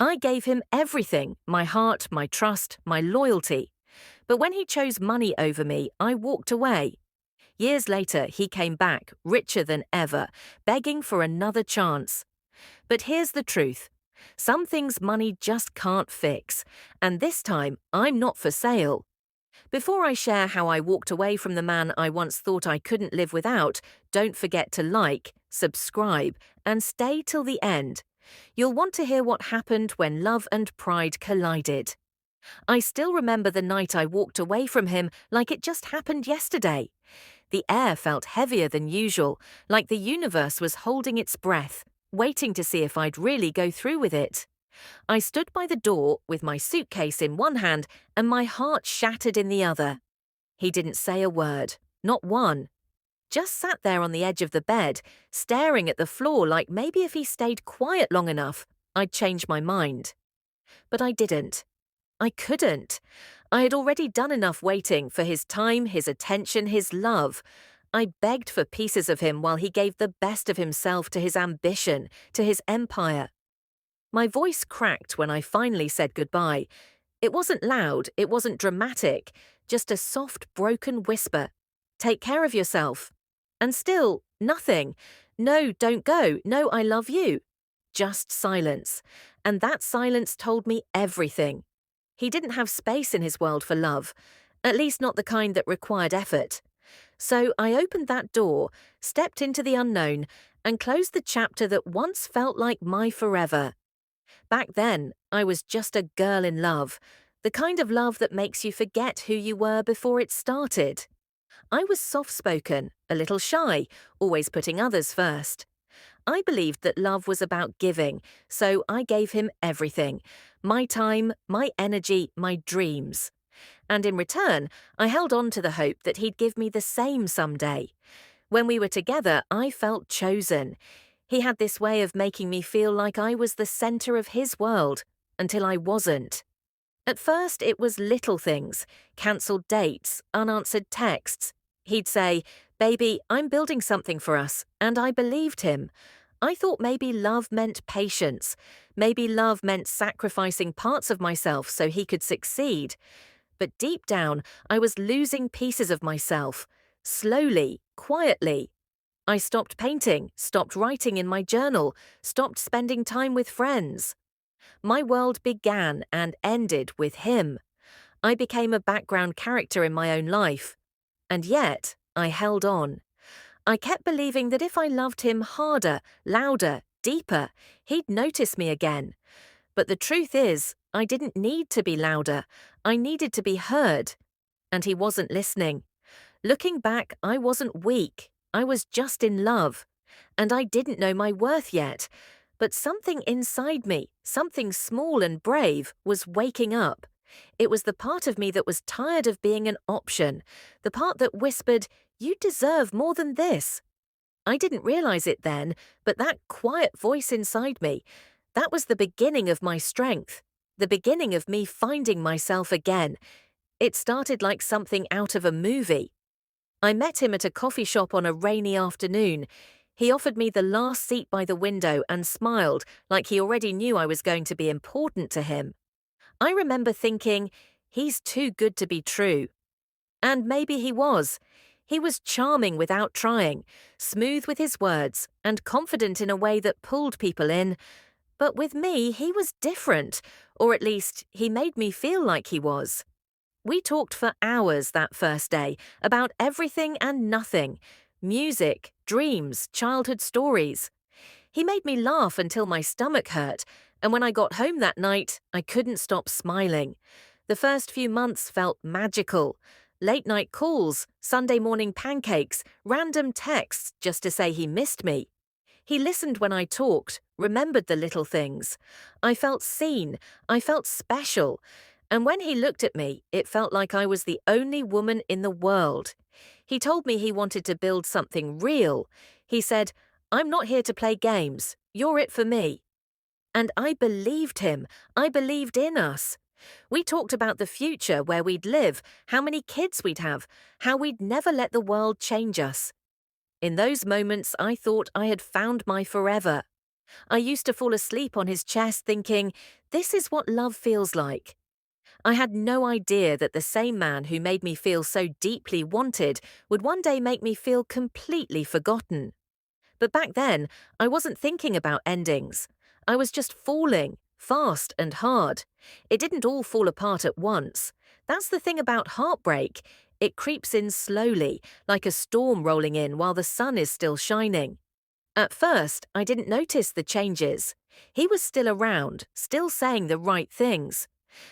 I gave him everything, my heart, my trust, my loyalty. But when he chose money over me, I walked away. Years later, he came back, richer than ever, begging for another chance. But here's the truth. Some things money just can't fix, and this time I'm not for sale. Before I share how I walked away from the man I once thought I couldn't live without, don't forget to like, subscribe, and stay till the end. You'll want to hear what happened when love and pride collided. I still remember the night I walked away from him like it just happened yesterday. The air felt heavier than usual, like the universe was holding its breath, waiting to see if I'd really go through with it. I stood by the door with my suitcase in one hand and my heart shattered in the other. He didn't say a word, not one. Just sat there on the edge of the bed, staring at the floor like maybe if he stayed quiet long enough, I'd change my mind. But I didn't. I couldn't. I had already done enough waiting for his time, his attention, his love. I begged for pieces of him while he gave the best of himself to his ambition, to his empire. My voice cracked when I finally said goodbye. It wasn't loud, it wasn't dramatic, just a soft, broken whisper. Take care of yourself. And still, nothing. No, don't go. No, I love you. Just silence. And that silence told me everything. He didn't have space in his world for love, at least not the kind that required effort. So I opened that door, stepped into the unknown, and closed the chapter that once felt like my forever. Back then, I was just a girl in love, the kind of love that makes you forget who you were before it started. I was soft-spoken, a little shy, always putting others first. I believed that love was about giving, so I gave him everything. My time, my energy, my dreams. And in return, I held on to the hope that he'd give me the same someday. When we were together, I felt chosen. He had this way of making me feel like I was the center of his world, until I wasn't. At first, it was little things, cancelled dates, unanswered texts. He'd say, "Baby, I'm building something for us," and I believed him. I thought maybe love meant patience. Maybe love meant sacrificing parts of myself so he could succeed. But deep down, I was losing pieces of myself. Slowly, quietly. I stopped painting, stopped writing in my journal, stopped spending time with friends. My world began and ended with him. I became a background character in my own life. And yet, I held on. I kept believing that if I loved him harder, louder, deeper, he'd notice me again. But the truth is, I didn't need to be louder. I needed to be heard. And he wasn't listening. Looking back, I wasn't weak. I was just in love. And I didn't know my worth yet. But something inside me, something small and brave, was waking up. It was the part of me that was tired of being an option, the part that whispered, "You deserve more than this." I didn't realize it then, but that quiet voice inside me, that was the beginning of my strength, the beginning of me finding myself again. It started like something out of a movie. I met him at a coffee shop on a rainy afternoon. He offered me the last seat by the window and smiled like he already knew I was going to be important to him. I remember thinking, he's too good to be true. And maybe he was. He was charming without trying, smooth with his words, and confident in a way that pulled people in. But with me, he was different, or at least he made me feel like he was. We talked for hours that first day about everything and nothing, music, dreams, childhood stories. He made me laugh until my stomach hurt, and when I got home that night, I couldn't stop smiling. The first few months felt magical. Late night calls, Sunday morning pancakes, random texts just to say he missed me. He listened when I talked, remembered the little things. I felt seen, I felt special. And when he looked at me, it felt like I was the only woman in the world. He told me he wanted to build something real. He said, "I'm not here to play games. You're it for me." And I believed him. I believed in us. We talked about the future, where we'd live, how many kids we'd have, how we'd never let the world change us. In those moments, I thought I had found my forever. I used to fall asleep on his chest thinking, this is what love feels like. I had no idea that the same man who made me feel so deeply wanted would one day make me feel completely forgotten. But back then, I wasn't thinking about endings. I was just falling, fast and hard. It didn't all fall apart at once. That's the thing about heartbreak. It creeps in slowly, like a storm rolling in while the sun is still shining. At first, I didn't notice the changes. He was still around, still saying the right things.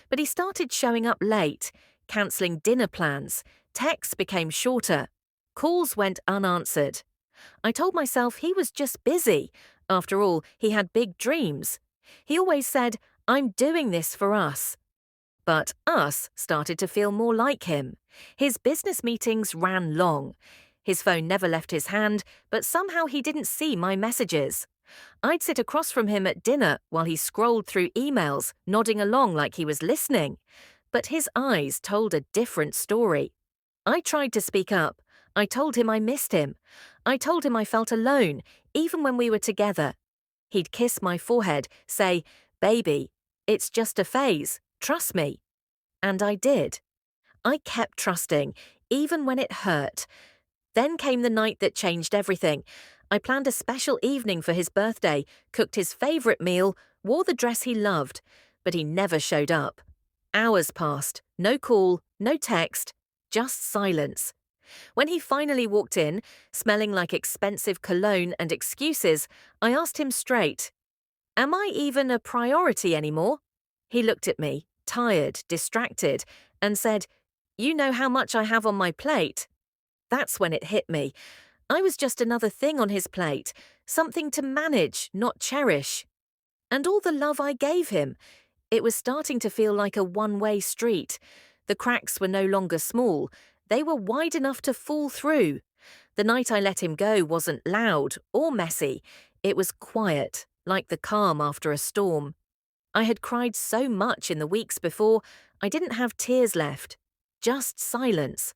But he started showing up late, cancelling dinner plans, texts became shorter, calls went unanswered. I told myself he was just busy. After all, he had big dreams. He always said, I'm doing this for us. But us started to feel more like him. His business meetings ran long. His phone never left his hand, but somehow he didn't see my messages. I'd sit across from him at dinner while he scrolled through emails, nodding along like he was listening. But his eyes told a different story. I tried to speak up. I told him I missed him. I told him I felt alone, even when we were together. He'd kiss my forehead, say, "Baby, it's just a phase, trust me." And I did. I kept trusting, even when it hurt. Then came the night that changed everything. I planned a special evening for his birthday, cooked his favourite meal, wore the dress he loved, but he never showed up. Hours passed, no call, no text, just silence. When he finally walked in, smelling like expensive cologne and excuses, I asked him straight, "Am I even a priority anymore?" He looked at me, tired, distracted, and said, "You know how much I have on my plate." That's when it hit me. I was just another thing on his plate, something to manage, not cherish. And all the love I gave him, it was starting to feel like a one-way street. The cracks were no longer small. They were wide enough to fall through. The night I let him go wasn't loud or messy. It was quiet, like the calm after a storm. I had cried so much in the weeks before, I didn't have tears left. Just silence.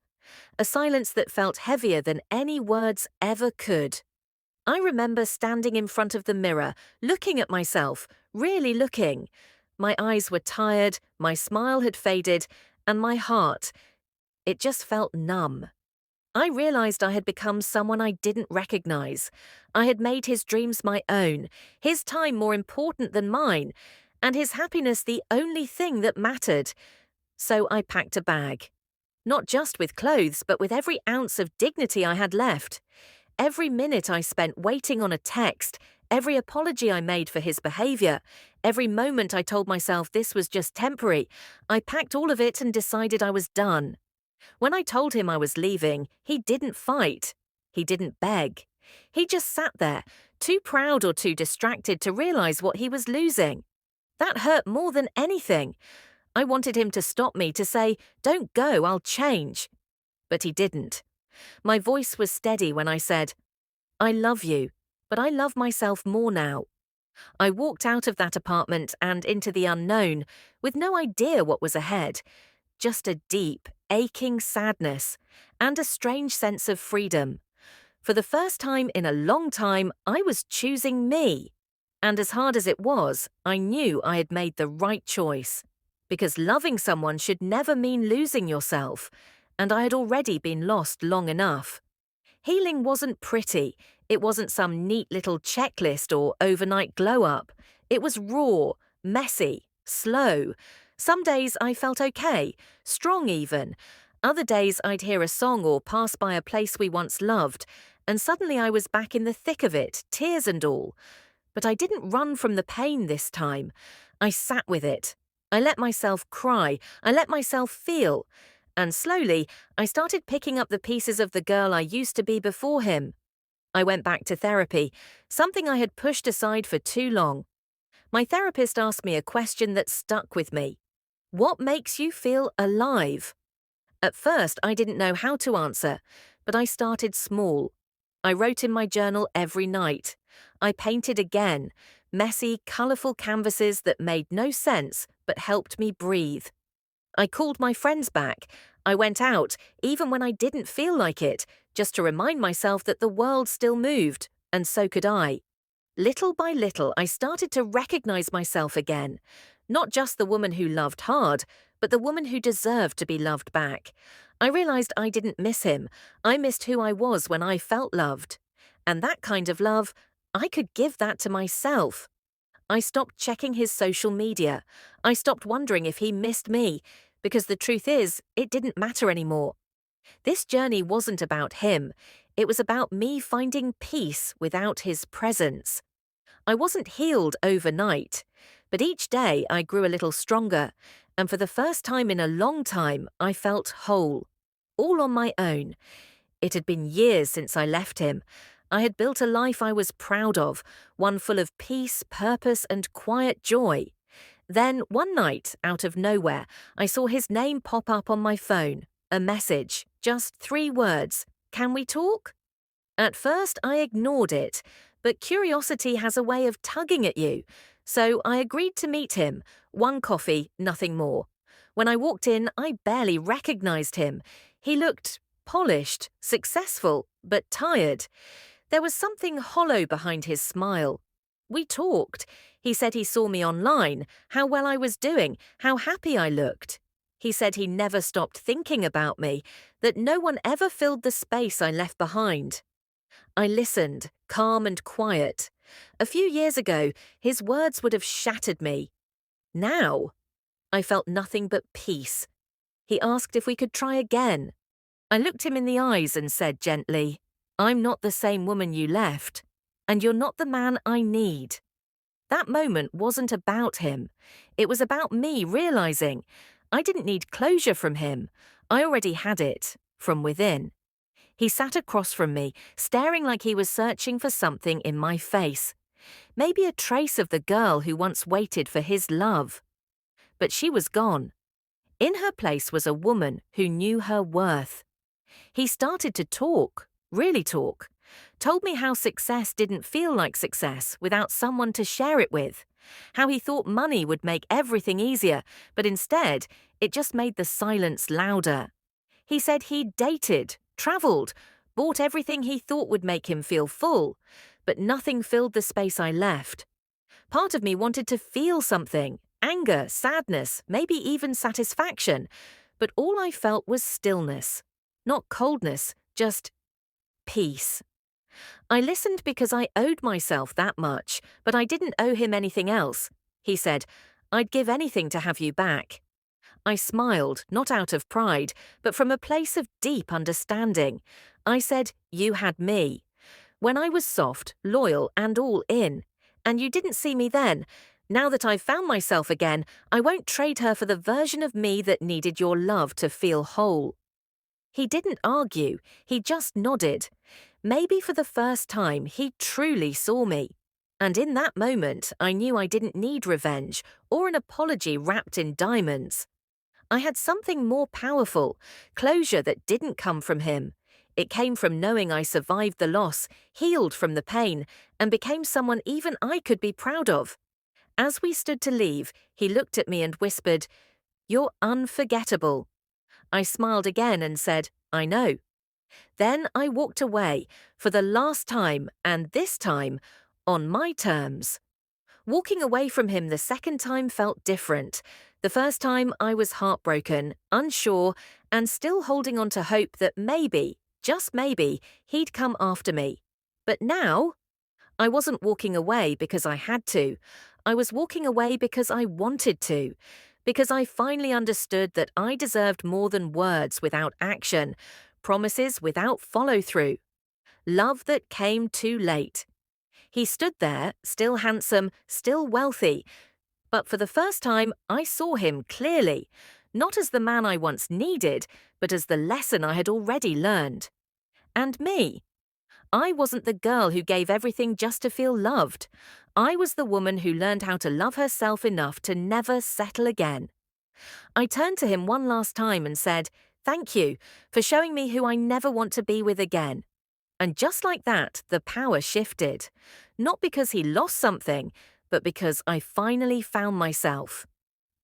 A silence that felt heavier than any words ever could. I remember standing in front of the mirror, looking at myself, really looking. My eyes were tired, my smile had faded, and my heart, it just felt numb. I realized I had become someone I didn't recognize. I had made his dreams my own, his time more important than mine, and his happiness the only thing that mattered. So I packed a bag. Not just with clothes, but with every ounce of dignity I had left. Every minute I spent waiting on a text, every apology I made for his behavior, every moment I told myself this was just temporary, I packed all of it and decided I was done. When I told him I was leaving, he didn't fight. He didn't beg. He just sat there, too proud or too distracted to realize what he was losing. That hurt more than anything. I wanted him to stop me, to say, "Don't go, I'll change." But he didn't. My voice was steady when I said, "I love you, but I love myself more now." I walked out of that apartment and into the unknown, with no idea what was ahead. Just a deep, aching sadness and a strange sense of freedom. For the first time in a long time, I was choosing me. And as hard as it was, I knew I had made the right choice. Because loving someone should never mean losing yourself, and I had already been lost long enough. Healing wasn't pretty. It wasn't some neat little checklist or overnight glow-up. It was raw, messy, slow. Some days I felt okay, strong even. Other days I'd hear a song or pass by a place we once loved, and suddenly I was back in the thick of it, tears and all. But I didn't run from the pain this time. I sat with it. I let myself cry. I let myself feel. And slowly, I started picking up the pieces of the girl I used to be before him. I went back to therapy, something I had pushed aside for too long. My therapist asked me a question that stuck with me. What makes you feel alive? At first, I didn't know how to answer, but I started small. I wrote in my journal every night. I painted again, messy, colourful canvases that made no sense but helped me breathe. I called my friends back. I went out, even when I didn't feel like it, just to remind myself that the world still moved, and so could I. Little by little, I started to recognize myself again. Not just the woman who loved hard, but the woman who deserved to be loved back. I realized I didn't miss him. I missed who I was when I felt loved. And that kind of love, I could give that to myself. I stopped checking his social media. I stopped wondering if he missed me, because the truth is, it didn't matter anymore. This journey wasn't about him. It was about me finding peace without his presence. I wasn't healed overnight, but each day I grew a little stronger, and for the first time in a long time, I felt whole. All on my own. It had been years since I left him. I had built a life I was proud of, one full of peace, purpose, and quiet joy. Then, one night, out of nowhere, I saw his name pop up on my phone. A message, just 3 words. Can we talk? At first, I ignored it, but curiosity has a way of tugging at you, so I agreed to meet him. 1 coffee, nothing more. When I walked in, I barely recognized him. He looked polished, successful, but tired. There was something hollow behind his smile. We talked. He said he saw me online, how well I was doing, how happy I looked. He said he never stopped thinking about me, that no one ever filled the space I left behind. I listened, calm and quiet. A few years ago, his words would have shattered me. Now, I felt nothing but peace. He asked if we could try again. I looked him in the eyes and said gently, "I'm not the same woman you left, and you're not the man I need." That moment wasn't about him. It was about me realizing I didn't need closure from him. I already had it, from within. He sat across from me, staring like he was searching for something in my face. Maybe a trace of the girl who once waited for his love. But she was gone. In her place was a woman who knew her worth. He started to talk, really talk. Told me how success didn't feel like success without someone to share it with. How he thought money would make everything easier, but instead, it just made the silence louder. He said he'd dated, travelled, bought everything he thought would make him feel full, but nothing filled the space I left. Part of me wanted to feel something, anger, sadness, maybe even satisfaction, but all I felt was stillness. Not coldness, just peace. I listened because I owed myself that much, but I didn't owe him anything else. He said, "I'd give anything to have you back." I smiled, not out of pride, but from a place of deep understanding. I said, "You had me. When I was soft, loyal, and all in. And you didn't see me then. Now that I've found myself again, I won't trade her for the version of me that needed your love to feel whole." He didn't argue, he just nodded. Maybe for the first time, he truly saw me. And in that moment, I knew I didn't need revenge or an apology wrapped in diamonds. I had something more powerful, closure that didn't come from him. It came from knowing I survived the loss, healed from the pain, and became someone even I could be proud of. As we stood to leave, he looked at me and whispered, "You're unforgettable." I smiled again and said, "I know." Then I walked away, for the last time, and this time, on my terms. Walking away from him the second time felt different. The first time I was heartbroken, unsure, and still holding on to hope that maybe, just maybe, he'd come after me. But now, I wasn't walking away because I had to. I was walking away because I wanted to. Because I finally understood that I deserved more than words without action, promises without follow-through. Love that came too late. He stood there, still handsome, still wealthy. But for the first time, I saw him clearly, not as the man I once needed, but as the lesson I had already learned. And me. I wasn't the girl who gave everything just to feel loved. I was the woman who learned how to love herself enough to never settle again. I turned to him one last time and said, "Thank you for showing me who I never want to be with again." And just like that, the power shifted. Not because he lost something, but because I finally found myself.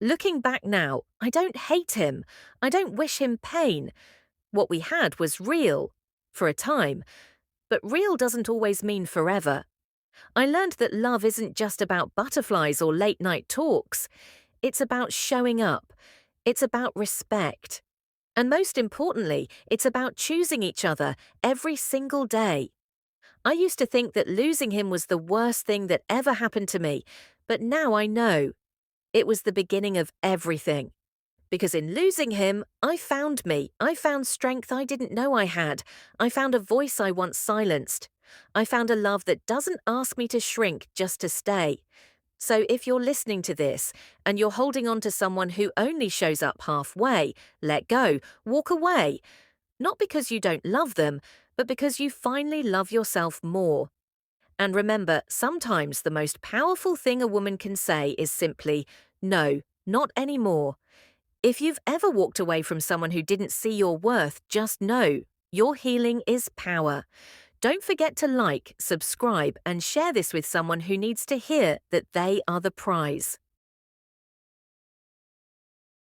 Looking back now, I don't hate him. I don't wish him pain. What we had was real, for a time. But real doesn't always mean forever. I learned that love isn't just about butterflies or late night talks. It's about showing up. It's about respect. And most importantly, it's about choosing each other every single day. I used to think that losing him was the worst thing that ever happened to me, but now I know it was the beginning of everything. Because in losing him, I found me. I found strength I didn't know I had. I found a voice I once silenced. I found a love that doesn't ask me to shrink just to stay. So if you're listening to this and you're holding on to someone who only shows up halfway, let go, walk away. Not because you don't love them, but because you finally love yourself more. And remember, sometimes the most powerful thing a woman can say is simply, no, not anymore. If you've ever walked away from someone who didn't see your worth, just know your healing is power. Don't forget to like, subscribe, and share this with someone who needs to hear that they are the prize.